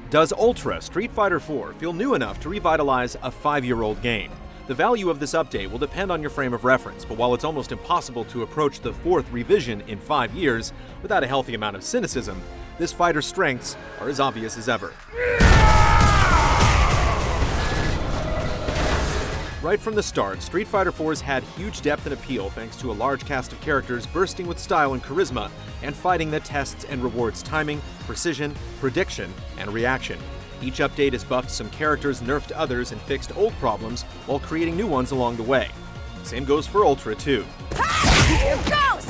Does Ultra Street Fighter IV feel new enough to revitalize a 5-year-old game? The value of this update will depend on your frame of reference, but while it's almost impossible to approach the 4th revision in 5 years without a healthy amount of cynicism, this fighter's strengths are as obvious as ever. Right from the start, Street Fighter IV's had huge depth and appeal thanks to a large cast of characters bursting with style and charisma, and fighting that tests and rewards timing, precision, prediction, and reaction. Each update has buffed some characters, nerfed others, and fixed old problems while creating new ones along the way. Same goes for Ultra too. Here goes!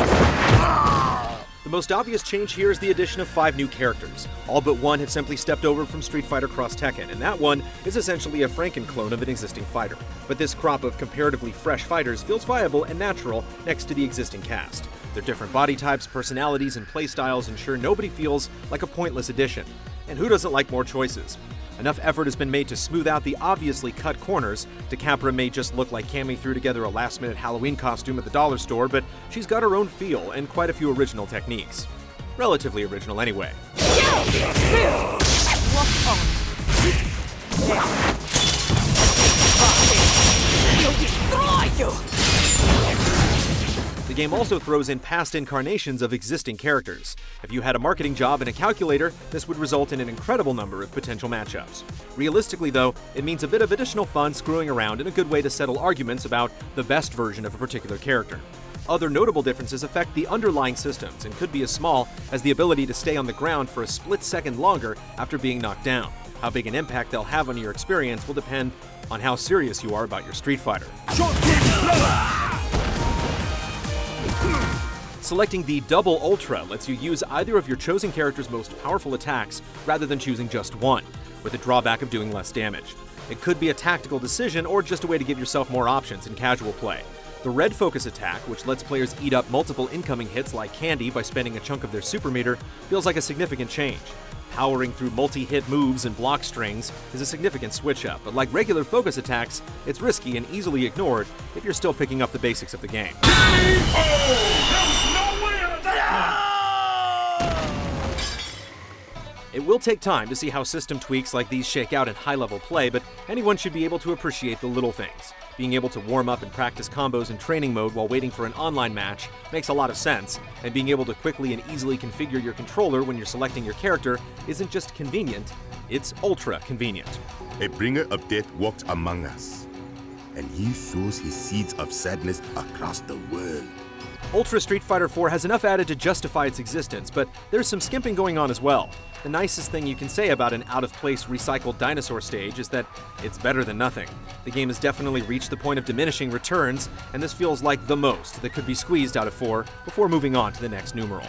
The most obvious change here is the addition of 5 new characters. All but one have simply stepped over from Street Fighter Cross Tekken, and that one is essentially a Franken-clone of an existing fighter. But this crop of comparatively fresh fighters feels viable and natural next to the existing cast. Their different body types, personalities, and playstyles ensure nobody feels like a pointless addition. And who doesn't like more choices? Enough effort has been made to smooth out the obviously cut corners. DeCapra may just look like Cammy threw together a last-minute Halloween costume at the dollar store, but she's got her own feel and quite a few original techniques. Relatively original anyway. The game also throws in past incarnations of existing characters. If you had a marketing job and a calculator, this would result in an incredible number of potential matchups. Realistically though, it means a bit of additional fun screwing around and a good way to settle arguments about the best version of a particular character. Other notable differences affect the underlying systems and could be as small as the ability to stay on the ground for a split second longer after being knocked down. How big an impact they'll have on your experience will depend on how serious you are about your Street Fighter. Selecting the Double Ultra lets you use either of your chosen character's most powerful attacks rather than choosing just one, with the drawback of doing less damage. It could be a tactical decision or just a way to give yourself more options in casual play. The Red Focus attack, which lets players eat up multiple incoming hits like candy by spending a chunk of their super meter, feels like a significant change. Powering through multi-hit moves and block strings is a significant switch-up, but like regular focus attacks, it's risky and easily ignored if you're still picking up the basics of the game. It will take time to see how system tweaks like these shake out in high-level play, but anyone should be able to appreciate the little things. Being able to warm up and practice combos in training mode while waiting for an online match makes a lot of sense, and being able to quickly and easily configure your controller when you're selecting your character isn't just convenient, it's ultra convenient. A bringer of death walks among us, and he sows his seeds of sadness across the world. Ultra Street Fighter IV has enough added to justify its existence, but there's some skimping going on as well. The nicest thing you can say about an out-of-place recycled dinosaur stage is that it's better than nothing. The game has definitely reached the point of diminishing returns, and this feels like the most that could be squeezed out of 4 before moving on to the next numeral.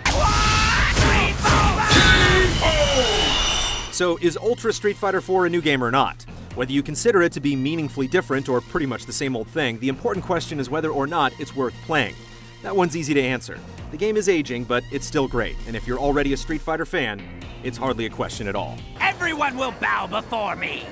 So is Ultra Street Fighter IV a new game or not? Whether you consider it to be meaningfully different or pretty much the same old thing, the important question is whether or not it's worth playing. That one's easy to answer. The game is aging, but it's still great, and if you're already a Street Fighter fan, it's hardly a question at all. Everyone will bow before me!